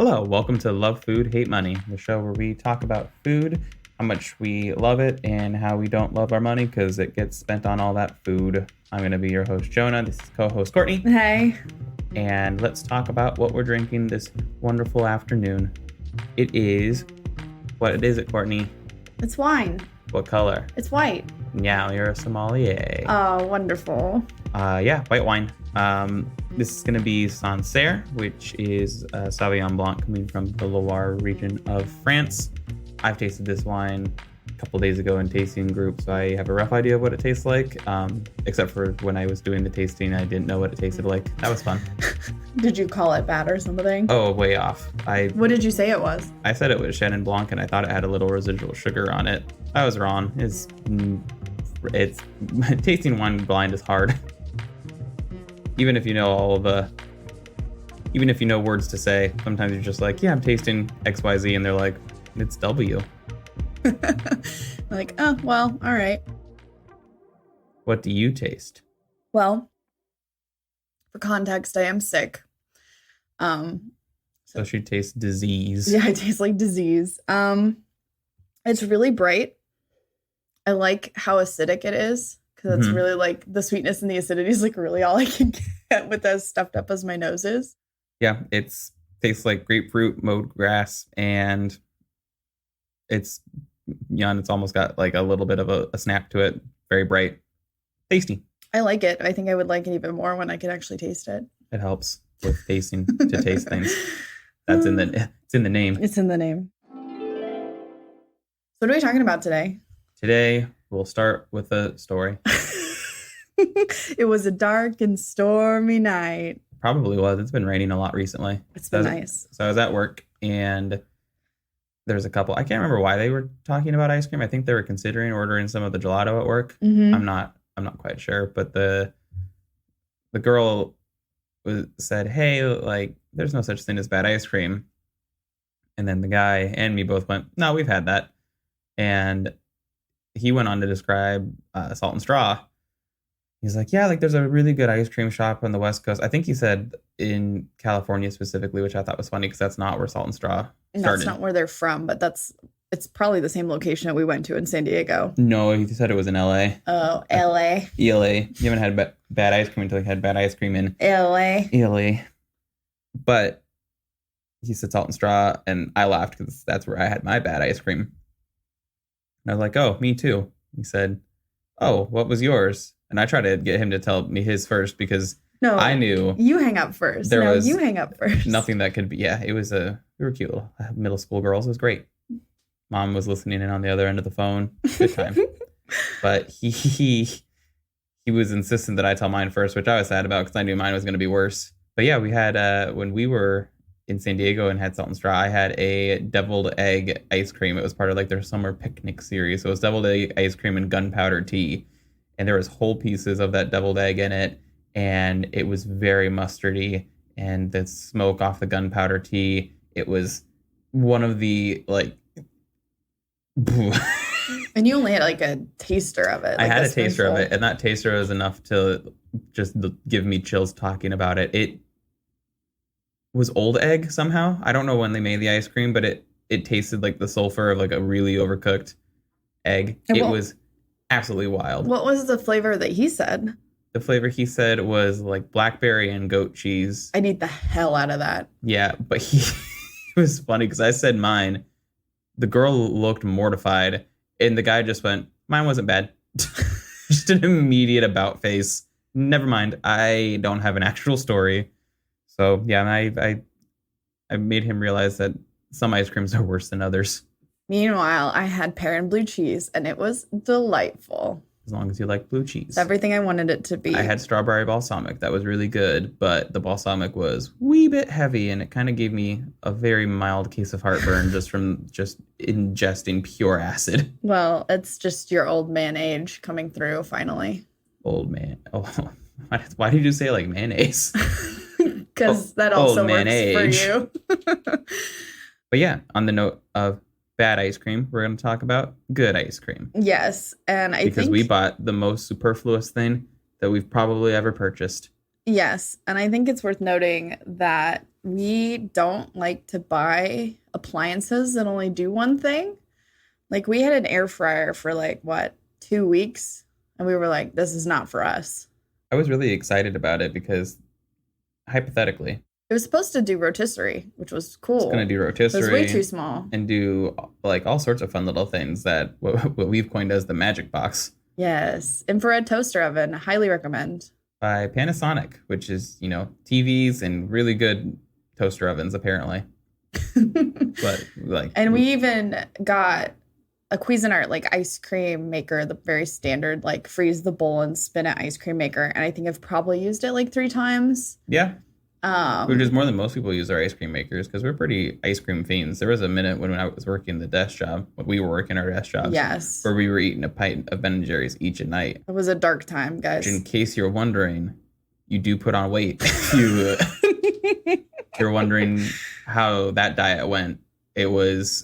Hello, welcome to Love Food, Hate Money, the show where we talk about food, how much we love it, and how we don't love our money because it gets spent on all that food. I'm going to be your host, Jonah. This is co-host Courtney. Hey. And let's talk about what we're drinking this wonderful afternoon. What is it, Courtney? It's wine. What color? It's white. Yeah, you're a sommelier. Oh, wonderful. White wine. This is going to be Sancerre, which is Sauvignon Blanc coming from the Loire region of France. I've tasted this wine a couple days ago in tasting group, so I have a rough idea of what it tastes like. Except for when I was doing the tasting, I didn't know what it tasted like. That was fun. Did you call it bad or something? Oh, way off. What did you say it was? I said it was Chenin Blanc, and I thought it had a little residual sugar on it. I was wrong. It's tasting wine blind is hard. Even if you know even if you know words to say, sometimes you're just like, yeah, I'm tasting XYZ, and they're like, it's W. Like, oh, well, all right. What do you taste? Well, for context, I am sick. So she tastes disease. Yeah, I taste like disease. It's really bright. I like how acidic it is. Because that's really like the sweetness and the acidity is like really all I can get with as stuffed up as my nose is. Yeah, tastes like grapefruit, mowed grass, and it's almost got like a little bit of a snap to it. Very bright, tasty. I like it. I think I would like it even more when I could actually taste it. It helps with tasting to taste things. It's in the name. It's in the name. So what are we talking about today? Today we'll start with a story. It was a dark and stormy night. Probably was. It's been raining a lot recently. It's been nice. So I was at work and there's a couple. I can't remember why they were talking about ice cream. I think they were considering ordering some of the gelato at work. Mm-hmm. I'm not quite sure. But the girl said, "Hey, like, there's no such thing as bad ice cream." And then the guy and me both went, "No, we've had that." And he went on to describe Salt and Straw. He's like, yeah, like there's a really good ice cream shop on the West Coast. I think he said in California specifically, which I thought was funny because that's not where Salt and Straw started. That's not where they're from, but it's probably the same location that we went to in San Diego. No, he said it was in LA. Oh, LA. ELA. You haven't had bad ice cream until you had bad ice cream in LA. ELA. But he said Salt and Straw, and I laughed because that's where I had my bad ice cream. And I was like, oh, me too. He said, oh, what was yours? And I tried to get him to tell me his first because I knew. You hang up first. You hang up first. Nothing that could be. Yeah, we were cute little middle school girls. It was great. Mom was listening in on the other end of the phone. Good time. But he was insistent that I tell mine first, which I was sad about because I knew mine was going to be worse. But yeah, we had, when we were in San Diego and had Salt and Straw, I had a deviled egg ice cream. It was part of like their summer picnic series. So it was deviled egg ice cream and gunpowder tea. And there was whole pieces of that deviled egg in it. And it was very mustardy. And the smoke off the gunpowder tea, it was one of the like... And you only had like a taster of it. I had a taster of it. And that taster was enough to just give me chills talking about it. It was old egg somehow. I don't know when they made the ice cream, but it tasted like the sulfur of like a really overcooked egg. It was absolutely wild. What was the flavor that he said? The flavor he said was like blackberry and goat cheese. I'd eat the hell out of that. Yeah, but it was funny because I said mine. The girl looked mortified, and the guy just went, mine wasn't bad. Just an immediate about face. Never mind. I don't have an actual story. So yeah, I made him realize that some ice creams are worse than others. Meanwhile, I had pear and blue cheese, and it was delightful. As long as you like blue cheese. It's everything I wanted it to be. I had strawberry balsamic. That was really good, but the balsamic was wee bit heavy, and it kind of gave me a very mild case of heartburn just from ingesting pure acid. Well, it's just your old man age coming through finally. Old man. Oh, why did you say like mayonnaise? Because that also works for you. But yeah, on the note of bad ice cream, we're going to talk about good ice cream. Yes, and because we bought the most superfluous thing that we've probably ever purchased. Yes, and I think it's worth noting that we don't like to buy appliances that only do one thing. Like we had an air fryer for like what, 2 weeks, and we were like, this is not for us. I was really excited about it because hypothetically, It was supposed to do rotisserie, which was cool. it's going to do It was way rotisserie too small. and do like all sorts of fun little things that what we've coined as the magic box Yes. Infrared toaster oven. Highly recommend. by Panasonic, which is, you know, TVs and really good toaster ovens, apparently. But like, And we even got a Cuisinart like ice cream maker, the very standard like freeze the bowl and spin it ice cream maker. And I think I've probably used it like 3 times. yeah, which is more than most people use our ice cream makers because we're pretty ice cream fiends. There was a minute when I was working the desk job, when we were working our desk jobs, Yes. where we were eating a pint of Ben & Jerry's each a night. It was a dark time, guys. Which, in case you're wondering, you do put on weight. If you're wondering how that diet went,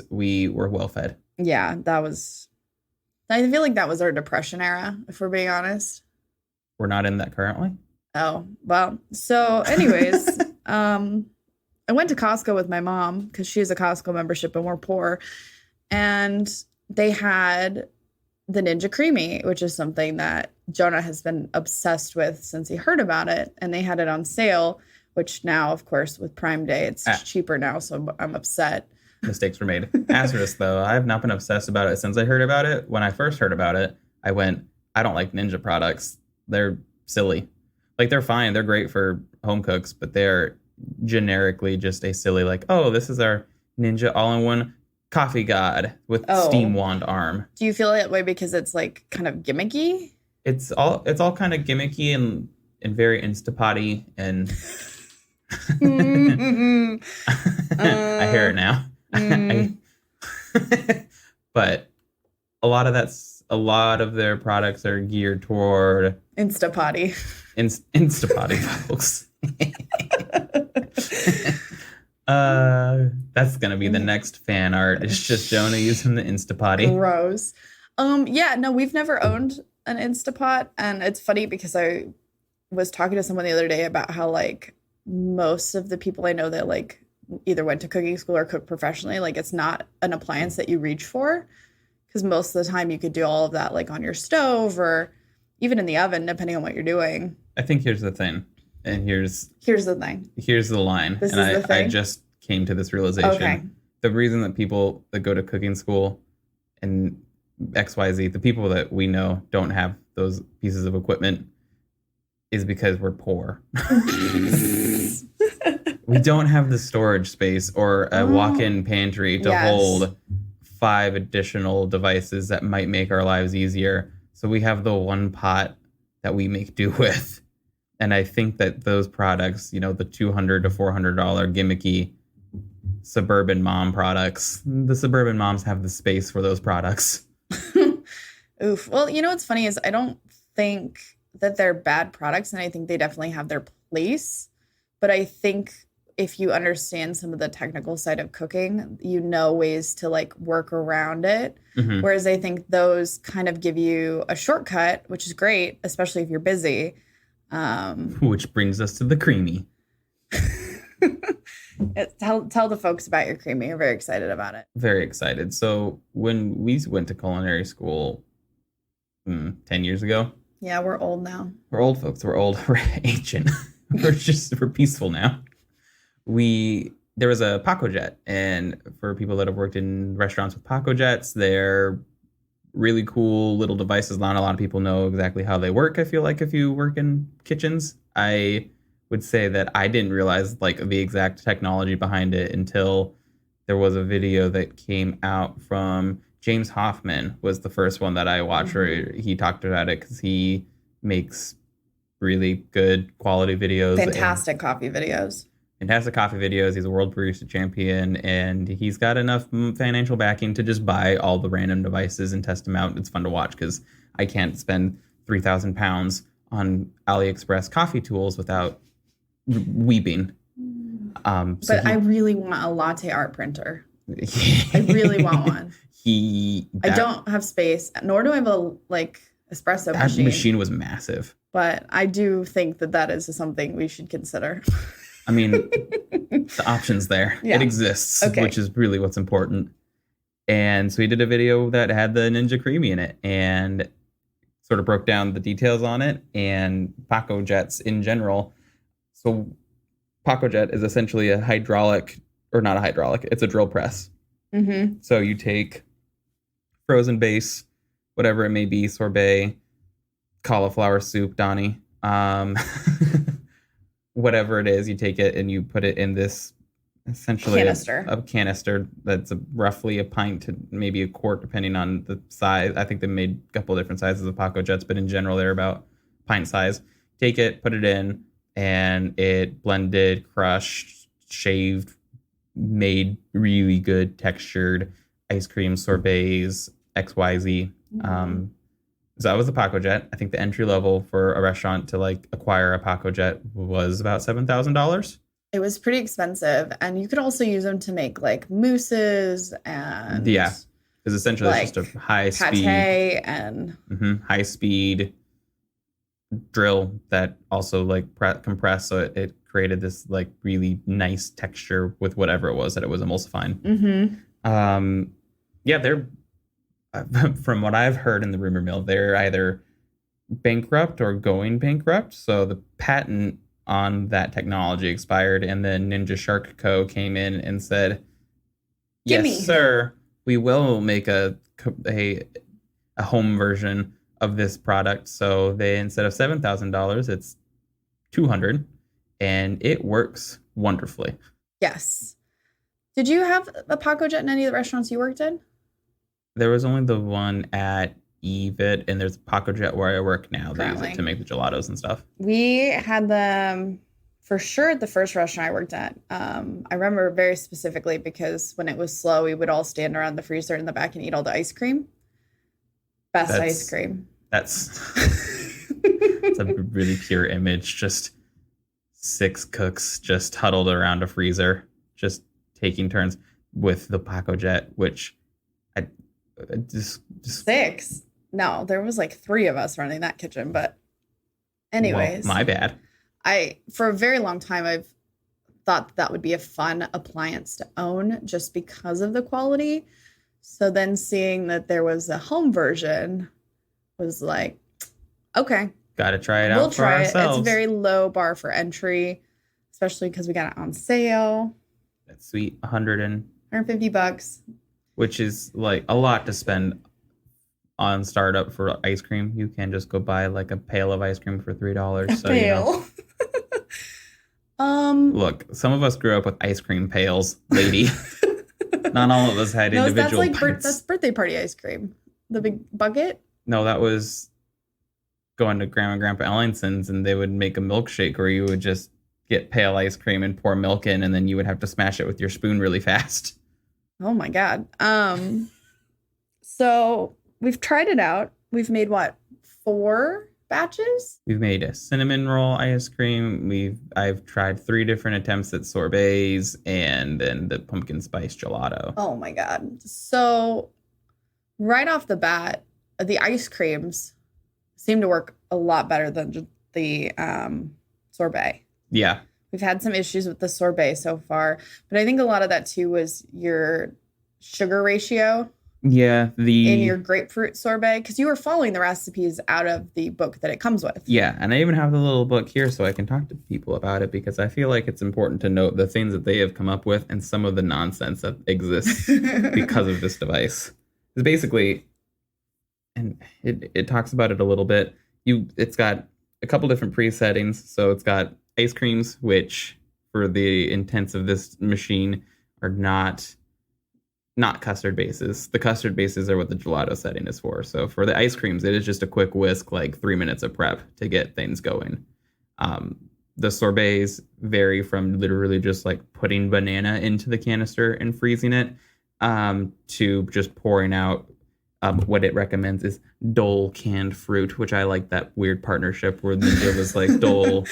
we were well fed. Yeah, that was, I feel like that was our depression era, if we're being honest. We're not in that currently. Oh, well. So anyways, I went to Costco with my mom because she has a Costco membership and we're poor. And they had the Ninja Creami, which is something that Jonah has been obsessed with since he heard about it. And they had it on sale, which now, of course, with Prime Day, it's cheaper now. So I'm upset. Mistakes were made. Asterisk, though, I have not been obsessed about it since I heard about it. When I first heard about it, I went, I don't like Ninja products. They're silly. Like, they're fine. They're great for home cooks, but they're generically just a silly, like, oh, this is our Ninja all-in-one coffee god with steam wand arm. Do you feel that way because it's like kind of gimmicky? It's all kind of gimmicky and very Instapotty and I hear it now. But a lot of their products are geared toward Instapotty. Instapotty folks. That's gonna be the next fan art. It's just Jonah using the Instapotty. Gross. Yeah, no, we've never owned an Instapot, and it's funny because I was talking to someone the other day about how like most of the people I know that like either went to cooking school or cook professionally, like it's not an appliance that you reach for because most of the time you could do all of that like on your stove or even in the oven, depending on what you're doing. I think here's the thing, and here's the thing. Here's the line. This and is the thing? I just came to this realization. Okay. The reason that people that go to cooking school and XYZ, the people that we know don't have those pieces of equipment is because we're poor. We don't have the storage space or a walk-in pantry to hold 5 additional devices that might make our lives easier. So we have the one pot that we make do with. And I think that those products, you know, the $200 to $400 gimmicky suburban mom products, the suburban moms have the space for those products. Oof. Well, you know what's funny is I don't think that they're bad products, and I think they definitely have their place. But I think if you understand some of the technical side of cooking, you know ways to like work around it. Mm-hmm. Whereas I think those kind of give you a shortcut, which is great, especially if you're busy. Which brings us to the Creami. Tell the folks about your Creami. You're very excited about it. Very excited. So when we went to culinary school 10 years ago. Yeah, we're old now. We're old folks. We're old. We're ancient. we're peaceful now. There was a Pacojet, and for people that have worked in restaurants with Pacojets, they're really cool little devices. Not a lot of people know exactly how they work. I feel like if you work in kitchens, I would say that I didn't realize like the exact technology behind it until there was a video that came out from James Hoffman was the first one that I watched where he talked about it because he makes really good quality videos. Fantastic coffee videos. He's a world barista champion, and he's got enough financial backing to just buy all the random devices and test them out. It's fun to watch because I can't spend 3,000 pounds on AliExpress coffee tools without weeping. I really want a latte art printer. I really want one. I don't have space, nor do I have a espresso machine. That machine was massive. But I do think that is something we should consider. I mean, the option's there. Yeah. It exists, Okay. which is really what's important. And so he did a video that had the Ninja Creami in it and sort of broke down the details on it and Pacojets in general. So Pacojet is essentially a hydraulic, or not a hydraulic, it's a drill press. Mm-hmm. So you take frozen base, whatever it may be, sorbet, cauliflower soup, Donnie, whatever it is, you take it and you put it in this essentially a canister that's roughly a pint to maybe a quart, depending on the size. I think they made a couple of different sizes of Pacojets, but in general, they're about pint size. Take it, put it in, and it blended, crushed, shaved, made really good textured ice cream sorbets, XYZ. Mm-hmm. So that was the Pacojet. I think the entry level for a restaurant to like acquire a Pacojet was about $7,000. It was pretty expensive, and you could also use them to make like mousses and because essentially like it's just a high speed and high speed drill that also like compressed, so it created this like really nice texture with whatever it was that it was emulsifying. Mm-hmm. Yeah, they're from what I've heard in the rumor mill, they're either bankrupt or going bankrupt. So the patent on that technology expired, and then Ninja Shark Co. came in and said, Gimme. "Yes, sir, we will make a home version of this product." So they, instead of $7,000, it's $200, and it works wonderfully. Yes. Did you have a Pacojet in any of the restaurants you worked in? There was only the one at Evit, and there's Pacojet where I work now. They use it to make the gelatos and stuff. We had them for sure at the first restaurant I worked at. I remember very specifically because when it was slow, we would all stand around the freezer in the back and eat all the ice cream. That's ice cream. It's a really pure image. Just 6 cooks just huddled around a freezer, just taking turns with the Pacojet, which I just 6. No, there was like 3 of us running that kitchen, but anyways. Well, my bad. For a very long time, I've thought that would be a fun appliance to own just because of the quality. So then seeing that there was a home version was like, okay. Got to try it out for ourselves. It's a very low bar for entry, especially because we got it on sale. That's sweet. $150. Which is like a lot to spend on startup for ice cream. You can just go buy like a pail of ice cream for $3. Pail. Look, some of us grew up with ice cream pails, lady. Not all of us had individual pints. That's birthday party ice cream. The big bucket? No, that was going to Grandma and Grandpa Ellingson's, and they would make a milkshake where you would just get pale ice cream and pour milk in, and then you would have to smash it with your spoon really fast. Oh my God. So we've tried it out. We've made 4 batches? We've made a cinnamon roll ice cream. I've tried 3 different attempts at sorbets, and then the pumpkin spice gelato. Oh my God. So right off the bat, the ice creams seem to work a lot better than the sorbet. Yeah. We've had some issues with the sorbet so far, but I think a lot of that too was your sugar ratio. Yeah, in your grapefruit sorbet, because you were following the recipes out of the book that it comes with. Yeah, and I even have the little book here so I can talk to people about it, because I feel like it's important to note the things that they have come up with and some of the nonsense that exists because of this device. It's basically, and it talks about it a little bit. It's got a couple different pre-settings. So it's got ice creams, which for the intents of this machine are not custard bases. The custard bases are what the gelato setting is for. So for the ice creams, it is just a quick whisk, like 3 minutes of prep to get things going. The sorbets vary from literally just like putting banana into the canister and freezing it to just pouring out. What it recommends is Dole canned fruit, which I like that weird partnership where Ninja was like, Dole,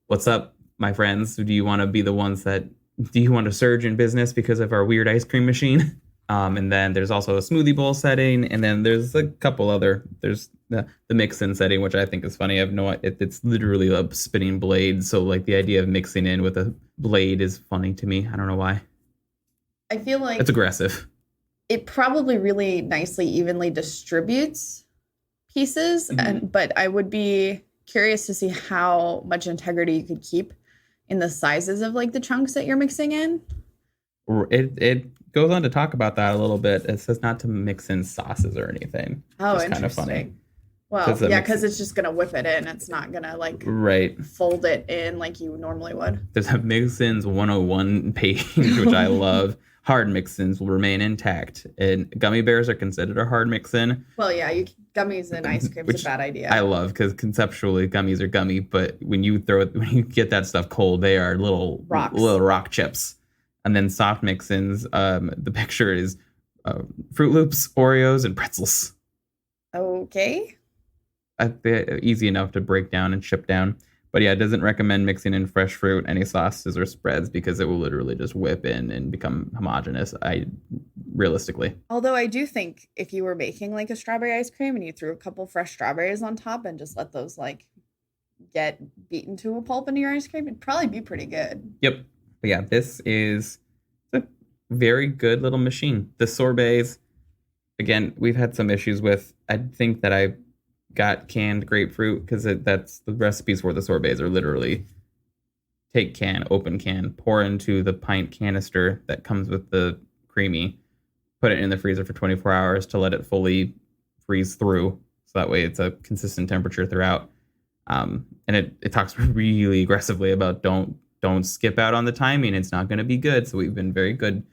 what's up, my friends? Do you want to surge in business because of our weird ice cream machine? And then there's also a smoothie bowl setting, and then there's a couple other. There's the mix-in setting, which I think is funny. It's literally a spinning blade, so like the idea of mixing in with a blade is funny to me. I don't know why. I feel like It's aggressive. it probably really nicely evenly distributes pieces, but I would be curious to see how much integrity you could keep in the sizes of like the chunks that you're mixing in. It goes on to talk about that a little bit. It says not to mix in sauces or anything. Oh, it's interesting. kind of funny. Well, yeah, because it's just gonna whip it in. It's not gonna like fold it in like you normally would. There's a mix-ins 101 page, which I love. Hard mix-ins will remain intact, and gummy bears are considered a hard mix-in. Well, yeah, gummies and ice cream is a bad idea. I love because conceptually gummies are gummy, but when you get that stuff cold, they are little rock chips. And then soft mix-ins, the picture is Fruit Loops, Oreos, and pretzels. Okay. Easy enough to break down and ship down. But yeah, it doesn't recommend mixing in fresh fruit, any sauces or spreads, because it will literally just whip in and become homogenous. Realistically. Although I do think if you were making like a strawberry ice cream and you threw a couple fresh strawberries on top and just let those like get beaten to a pulp into your ice cream, it'd probably be pretty good. Yep. But yeah, this is a very good little machine. The sorbets, again, we've had some issues with. I think that I got canned grapefruit because that's the recipes for the sorbets are literally take open can, pour into the pint canister that comes with the creamy, put it in the freezer for 24 hours to let it fully freeze through. So that way it's a consistent temperature throughout. And it talks really aggressively about don't skip out on the timing. It's not going to be good. So we've been very good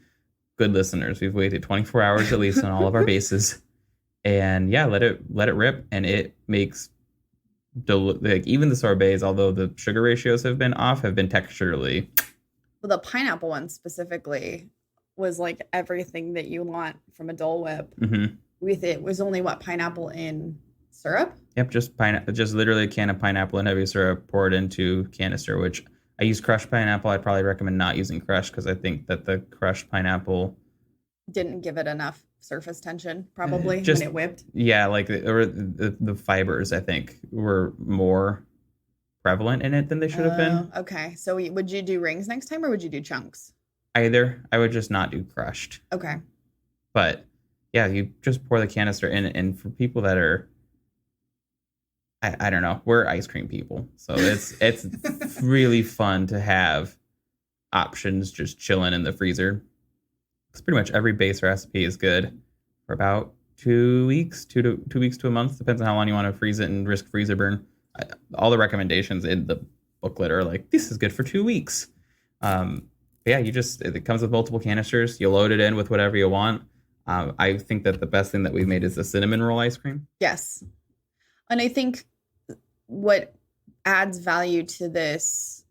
listeners. We've waited 24 hours at least on all of our bases. And yeah, let it rip. And it makes like even the sorbets, although the sugar ratios have been off, have been texturally. Well, the pineapple one specifically was like everything that you want from a Dole Whip. Mm-hmm. With it was only pineapple in syrup. Yep, just literally a can of pineapple and heavy syrup poured into canister, which I use crushed pineapple. I'd probably recommend not using crushed because I think that the crushed pineapple didn't give it enough surface tension probably when it whipped. Yeah, like the fibers I think were more prevalent in it than they should have been. Okay, so would you do rings next time or would you do chunks? Either. I would just not do crushed. Okay. But yeah, you just pour the canister in, and for people that are I don't know. We're ice cream people, so it's really fun to have options just chilling in the freezer. Because pretty much every base recipe is good for about 2 weeks, 2 weeks to a month, depends on how long you want to freeze it and risk freezer burn. All the recommendations in the booklet are like, this is good for 2 weeks. Yeah, it comes with multiple canisters. You load it in with whatever you want. I think that the best thing that we've made is the cinnamon roll ice cream. Yes. And I think what adds value to this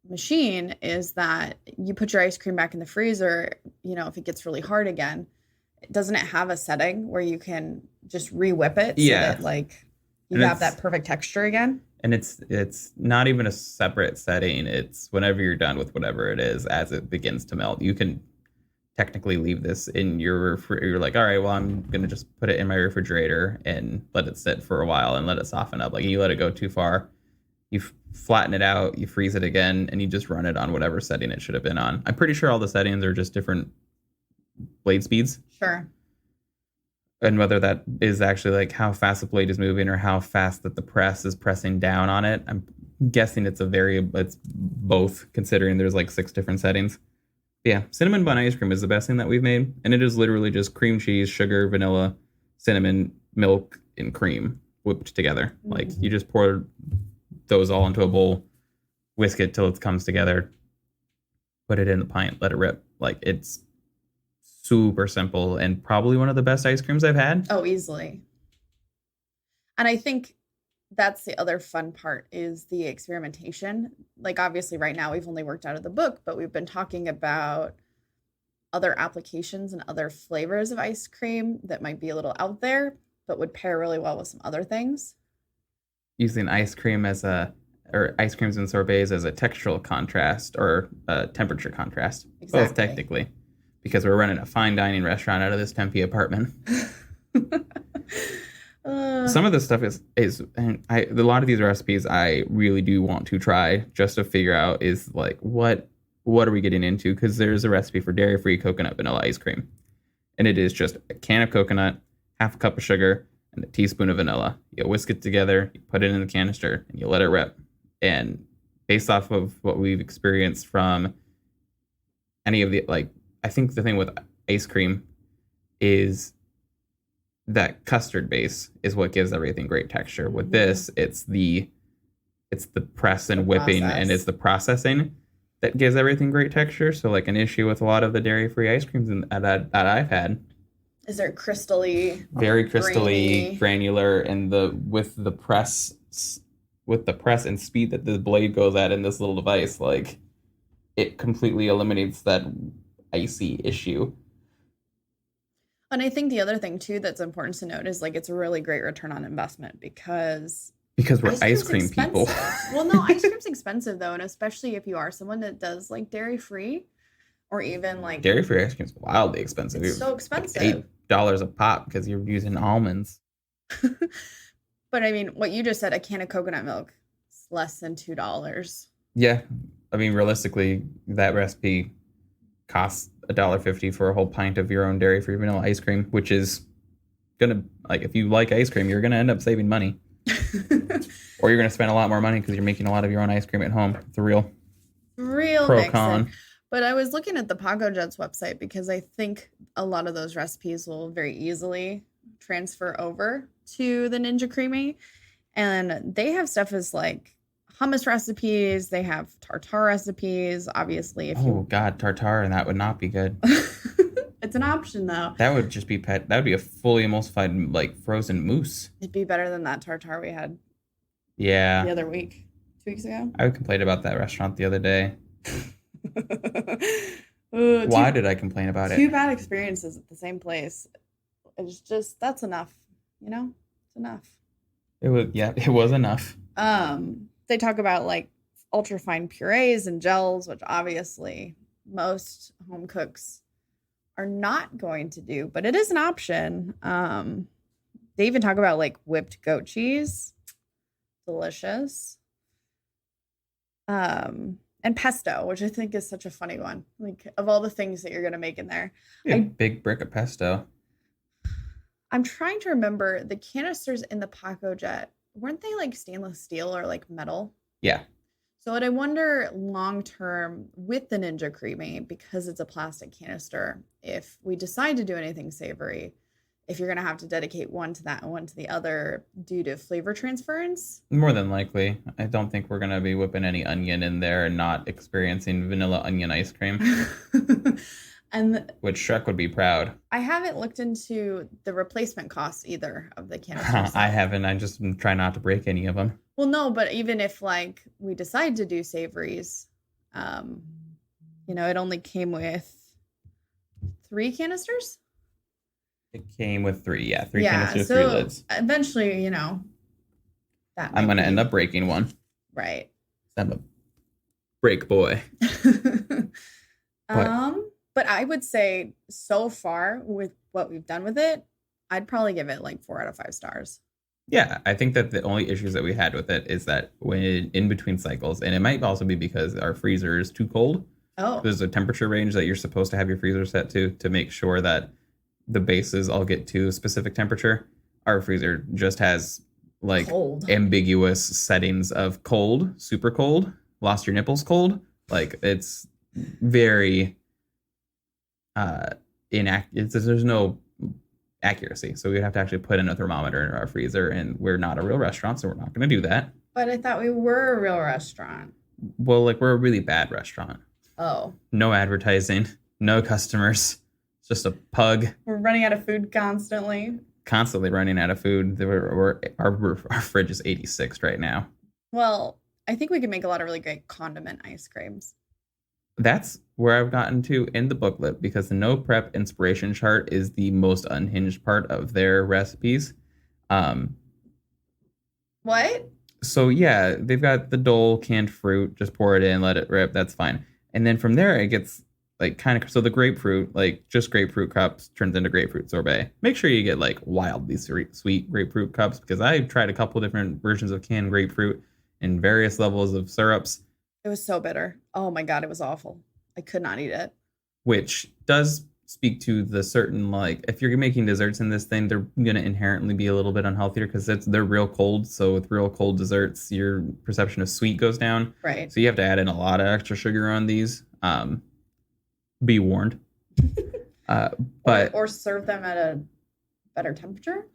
machine is that you put your ice cream back in the freezer, if it gets really hard again, doesn't it have a setting where you can just re-whip it so that like you have that perfect texture again? And it's not even a separate setting. It's whenever you're done with whatever it is, as it begins to melt, you can technically leave this in your you're like, all right, well, I'm going to just put it in my refrigerator and let it sit for a while and let it soften up. Like you let it go too far, you flatten it out, you freeze it again, and you just run it on whatever setting it should have been on. I'm pretty sure all the settings are just different blade speeds. Sure. And whether that is actually like how fast the blade is moving or how fast that the press is pressing down on it. I'm guessing it's both, considering there's like 6 different settings. Yeah, cinnamon bun ice cream is the best thing that we've made. And it is literally just cream cheese, sugar, vanilla, cinnamon, milk, and cream whipped together. Mm-hmm. Like you just pour those all into a bowl, whisk it till it comes together, put it in the pint, let it rip. Like it's super simple and probably one of the best ice creams I've had. Oh, easily. And I think that's the other fun part is the experimentation. Like obviously right now we've only worked out of the book, but we've been talking about other applications and other flavors of ice cream that might be a little out there, but would pair really well with some other things. Using ice cream or ice creams and sorbets as a textural contrast or a temperature contrast. Exactly. Both technically. because we're running a fine dining restaurant out of this Tempe apartment. Some of this stuff is and a lot of these recipes I really do want to try just to figure out is like what are we getting into, because there's a recipe for dairy-free coconut vanilla ice cream, and it is just a can of coconut, half a cup of sugar, and a teaspoon of vanilla. You whisk it together, you put it in the canister, and you let it rip. And based off of what we've experienced from any of the, like, I think the thing with ice cream is that custard base is what gives everything great texture. With this, it's the press and whipping, and it's the processing that gives everything great texture. So like an issue with a lot of the dairy-free ice creams that I've had is there crystally, very crystally, granular, and with the press and speed that the blade goes at in this little device, like it completely eliminates that icy issue. And I think the other thing too that's important to note is like it's a really great return on investment because we're ice cream people. Well, no, ice cream's expensive though, and especially if you are someone that does like dairy free, or even like dairy free ice cream's wildly expensive. It's so expensive, like $8 a pop because you're using almonds. But I mean, what you just said, a can of coconut milk is less than $2. Yeah, I mean, realistically, that recipe costs $1.50 for a whole pint of your own dairy-free vanilla ice cream, which is gonna, like, if you like ice cream, you're gonna end up saving money, or you're gonna spend a lot more money because you're making a lot of your own ice cream at home. It's a real pro con. But I was looking at the Pacojet's website because I think a lot of those recipes will very easily transfer over to the Ninja Creami, and they have stuff as like hummus recipes. They have tartare recipes. Obviously, tartare, and that would not be good. It's an option though. That would just be that would be a fully emulsified like frozen mousse. It'd be better than that tartare we had. Yeah. The other week, 2 weeks ago. I complained about that restaurant the other day. Why did I complain about it? 2 bad experiences at the same place. It's just, that's enough. You know, it's enough. It was enough. They talk about like ultra fine purees and gels, which obviously most home cooks are not going to do, but it is an option. They even talk about like whipped goat cheese, delicious. And pesto, which I think is such a funny one. Like, of all the things that you're going to make in there. Big brick of pesto. I'm trying to remember the canisters in the Pacojet. Weren't they like stainless steel or like metal? Yeah. So I wonder long term with the Ninja Creami, because it's a plastic canister, if we decide to do anything savory, if you're going to have to dedicate one to that and one to the other due to flavor transference? More than likely. I don't think we're going to be whipping any onion in there and not experiencing vanilla onion ice cream. Which Shrek would be proud. I haven't looked into the replacement costs either of the canisters. I haven't. I just try not to break any of them. Well, no, but even if like we decide to do savories, it only came with 3 canisters. It came with 3, yeah. 3 canisters, 3 lids. Eventually, that I'm going to end up breaking one. Right. I'm a break boy. But I would say so far with what we've done with it, I'd probably give it like 4 out of 5 stars. Yeah, I think that the only issues that we had with it is that when in between cycles, and it might also be because our freezer is too cold. Oh. There's a temperature range that you're supposed to have your freezer set to make sure that the bases all get to a specific temperature. Our freezer just has like ambiguous settings of cold, super cold, lost your nipples cold. Like it's very inaccurate. There's no accuracy. So we'd have to actually put in a thermometer in our freezer, and we're not a real restaurant, so we're not going to do that. But I thought we were a real restaurant. Well, like we're a really bad restaurant. Oh. No advertising, no customers. Just a pug. We're running out of food constantly. Constantly running out of food. Our fridge is 86 right now. Well, I think we could make a lot of really great condiment ice creams. That's where I've gotten to in the booklet, because the no prep inspiration chart is the most unhinged part of their recipes. What? So yeah, they've got the Dole canned fruit. Just pour it in, let it rip. That's fine. And then from there, it gets like kind of, so the grapefruit, like just grapefruit cups turns into grapefruit sorbet. Make sure you get like wildly sweet grapefruit cups, because I tried a couple different versions of canned grapefruit in various levels of syrups. It was so bitter. Oh my God, it was awful. I could not eat it. Which does speak to the certain, like, if you're making desserts in this thing, they're going to inherently be a little bit unhealthier because they're real cold. So with real cold desserts, your perception of sweet goes down. Right. So you have to add in a lot of extra sugar on these. Be warned. But or serve them at a better temperature.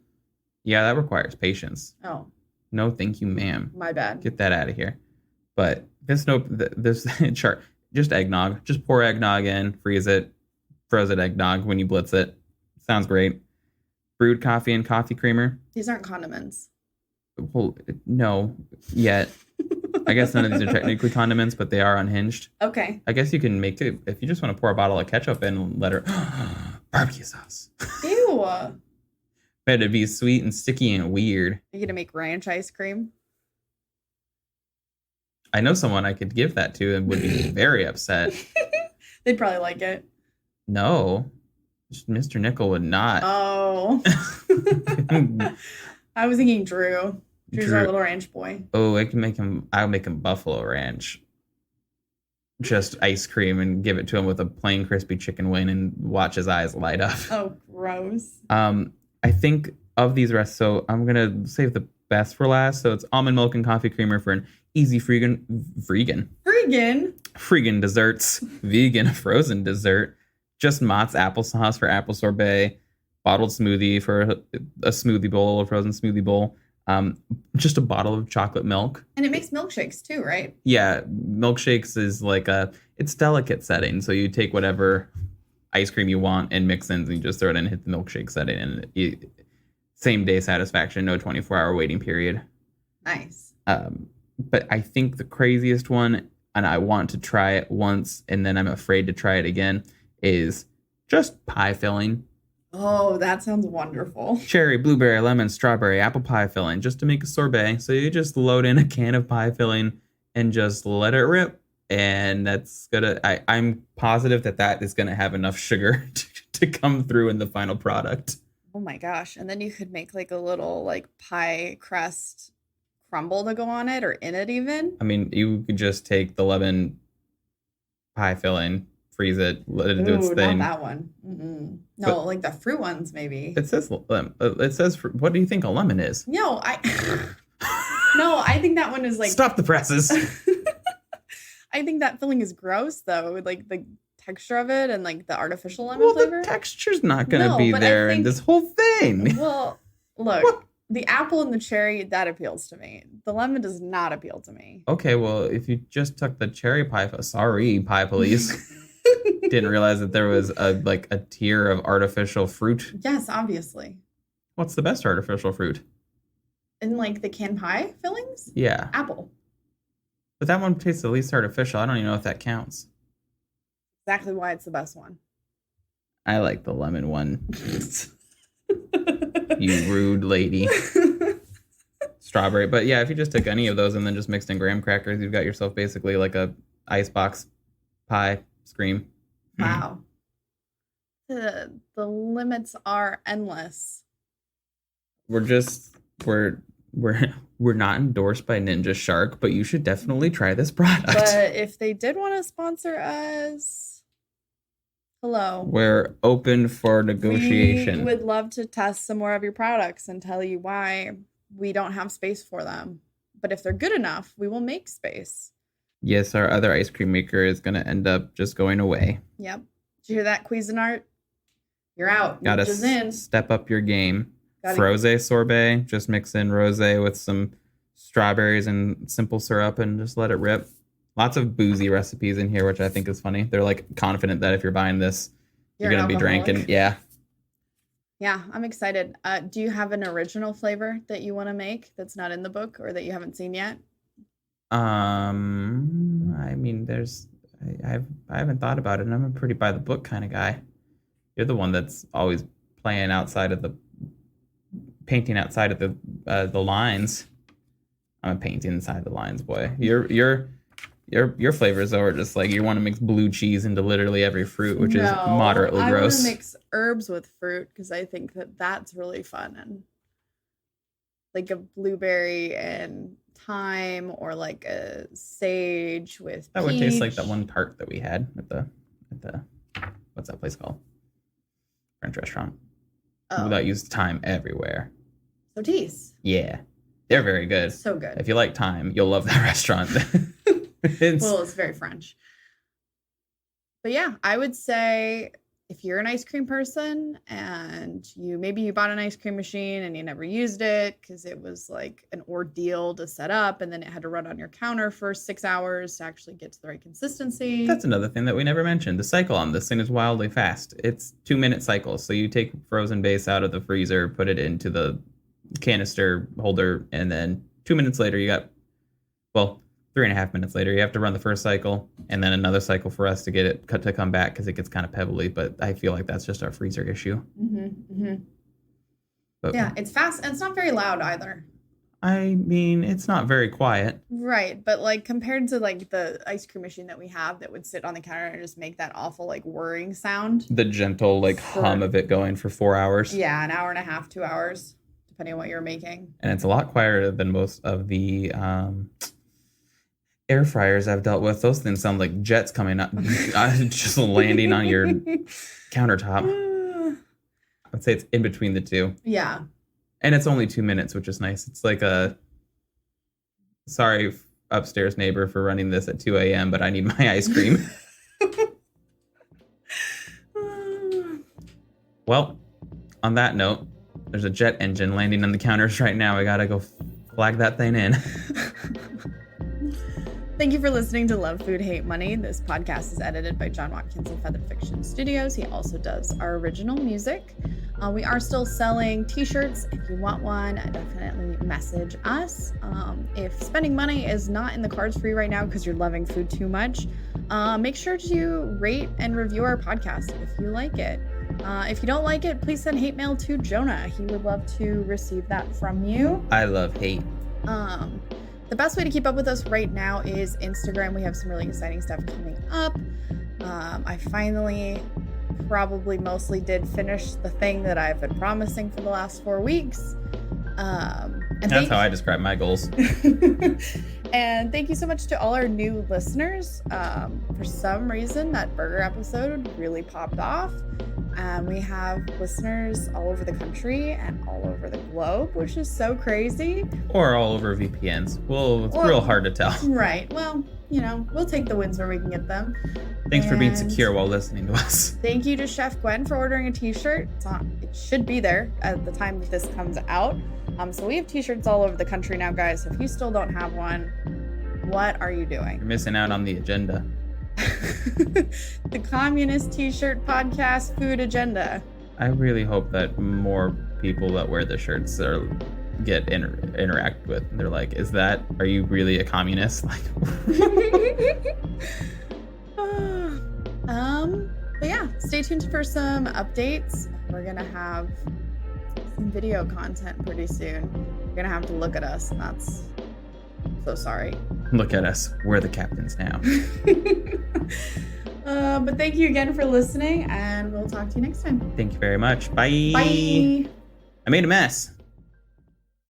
Yeah, that requires patience. Oh. No, thank you, ma'am. My bad. Get that out of here. But this chart, just eggnog. Just pour eggnog in, freeze it, frozen eggnog when you blitz it. Sounds great. Brewed coffee and coffee creamer. These aren't condiments. Well, no, yet. I guess none of these are technically condiments, but they are unhinged. Okay. I guess you can make it if you just want to pour a bottle of ketchup in and let her barbecue sauce. Ew. But it'd be sweet and sticky and weird. Are you gonna make ranch ice cream? I know someone I could give that to and would be very upset. They'd probably like it. No, Mr. Nickel would not. Oh. I was thinking Drew. Drew's our little ranch boy. Oh, I'll make him buffalo ranch. Just ice cream and give it to him with a plain crispy chicken wing and watch his eyes light up. Oh, gross. I think of these rest, so I'm going to save the best for last. So it's almond milk and coffee creamer for an easy freegan desserts, vegan frozen dessert. Just Mott's applesauce for apple sorbet, bottled smoothie for a smoothie bowl, a frozen smoothie bowl. Just a bottle of chocolate milk. And it makes milkshakes too, right? Yeah, milkshakes is like it's delicate setting. So you take whatever ice cream you want and mix in, and you just throw it in and hit the milkshake setting, and same day satisfaction, no 24-hour waiting period. Nice. But I think the craziest one, and I want to try it once, and then I'm afraid to try it again, is just pie filling. Oh, that sounds wonderful. Cherry, blueberry, lemon, strawberry, apple pie filling, just to make a sorbet. So you just load in a can of pie filling and just let it rip. And that's I'm positive that is gonna have enough sugar to come through in the final product. Oh my gosh. And then you could make like a little like pie crust crumble to go on it or in it even. I mean, you could just take the lemon pie filling, freeze it, let it do its thing. Not that one. Mm-mm. No, but like the fruit ones, maybe. It says, what do you think a lemon is? No, I think that one is like. Stop the presses. I think that filling is gross though, like the texture of it and like the artificial lemon flavor. The texture's not going to be there in this whole thing. Well, look, the apple and the cherry, that appeals to me. The lemon does not appeal to me. Okay, well, if you just took the cherry pie, sorry, pie police. Didn't realize that there was a tier of artificial fruit. Yes, obviously. What's the best artificial fruit? In like the canned pie fillings? Yeah. Apple. But that one tastes the least artificial. I don't even know if that counts. Exactly why it's the best one. I like the lemon one. You rude lady. Strawberry. But yeah, if you just took any of those and then just mixed in graham crackers, you've got yourself basically like a icebox pie scream. Wow. The limits are endless. We're not endorsed by Ninja Shark, but you should definitely try this product. But if they did want to sponsor us, hello. We're open for negotiation. We would love to test some more of your products and tell you why we don't have space for them. But if they're good enough, we will make space. Yes, our other ice cream maker is going to end up just going away. Yep. Did you hear that, Cuisinart? You're out. Gotta step up your game. Frosé sorbet. Just mix in rosé with some strawberries and simple syrup and just let it rip. Lots of boozy recipes in here, which I think is funny. They're like confident that if you're buying this, you're going to be drinking. Yeah. Yeah, I'm excited. Do you have an original flavor that you want to make that's not in the book or that you haven't seen yet? I mean, I haven't thought about it, and I'm a pretty by the book kind of guy. You're the one that's always painting outside of the lines. I'm a painting inside the lines boy. You're Your flavors though are just like you want to mix blue cheese into literally every fruit, which is moderately I gross. I want to mix herbs with fruit because I think that's really fun, and like a blueberry and thyme, or like a sage with That peach. would taste like that one tart that we had at the what's that place called? French restaurant. Oh. That used thyme everywhere. Sotis. Yeah. They're very good. So good. If you like thyme, you'll love that restaurant. It's very French. But yeah, I would say if you're an ice cream person and you bought an ice cream machine and you never used it because it was like an ordeal to set up, and then it had to run on your counter for 6 hours to actually get to the right consistency. That's another thing that we never mentioned. The cycle on this thing is wildly fast. It's 2-minute cycles. So you take frozen base out of the freezer, put it into the canister holder, and then 2 minutes later you got, 3.5 minutes later, you have to run the first cycle and then another cycle for us to get it to come back because it gets kind of pebbly. But I feel like that's just our freezer issue. But, yeah, it's fast and it's not very loud either. I mean, it's not very quiet. Right, but like compared to like the ice cream machine that we have that would sit on the counter and just make that awful like whirring sound. The gentle like hum of it going for 4 hours. Yeah, an hour and a half, 2 hours, depending on what you're making. And it's a lot quieter than most of the air fryers I've dealt with. Those things sound like jets coming up, just landing on your countertop. I'd say it's in between the two. Yeah. And it's only 2 minutes, which is nice. It's like sorry, upstairs neighbor for running this at 2 a.m., but I need my ice cream. Well, on that note, there's a jet engine landing on the counters right now. I gotta go flag that thing in. Thank you for listening to Love Food, Hate Money. This podcast is edited by John Watkins of Feathered Fiction Studios. He also does our original music. We are still selling t-shirts. If you want one, definitely message us. If spending money is not in the cards for you right now because you're loving food too much, make sure to rate and review our podcast if you like it. If you don't like it, please send hate mail to Jonah. He would love to receive that from you. I love hate. The best way to keep up with us right now is Instagram. We have some really exciting stuff coming up. I finally probably mostly did finish the thing that I've been promising for the last 4 weeks. That's how I describe my goals. And thank you so much to all our new listeners. For some reason, that burger episode really popped off. And we have listeners all over the country and all over the globe, which is so crazy. Or all over VPNs. It's real hard to tell. Right. Well, we'll take the wins where we can get them. Thanks for being secure while listening to us. Thank you to Chef Gwen for ordering a t-shirt. It should be there at the time that this comes out. So we have t-shirts all over the country now, guys. If you still don't have one, what are you doing? You're missing out on the agenda. The communist t-shirt podcast food agenda. I really hope that more people that wear the shirts get interact with. And they're like, are you really a communist? Like, but yeah, stay tuned for some updates. We're gonna have some video content pretty soon. You're gonna have to look at us, and that's so sorry. Look at us. We're the captains now. But thank you again for listening, and we'll talk to you next time. Thank you very much. Bye. Bye. I made a mess.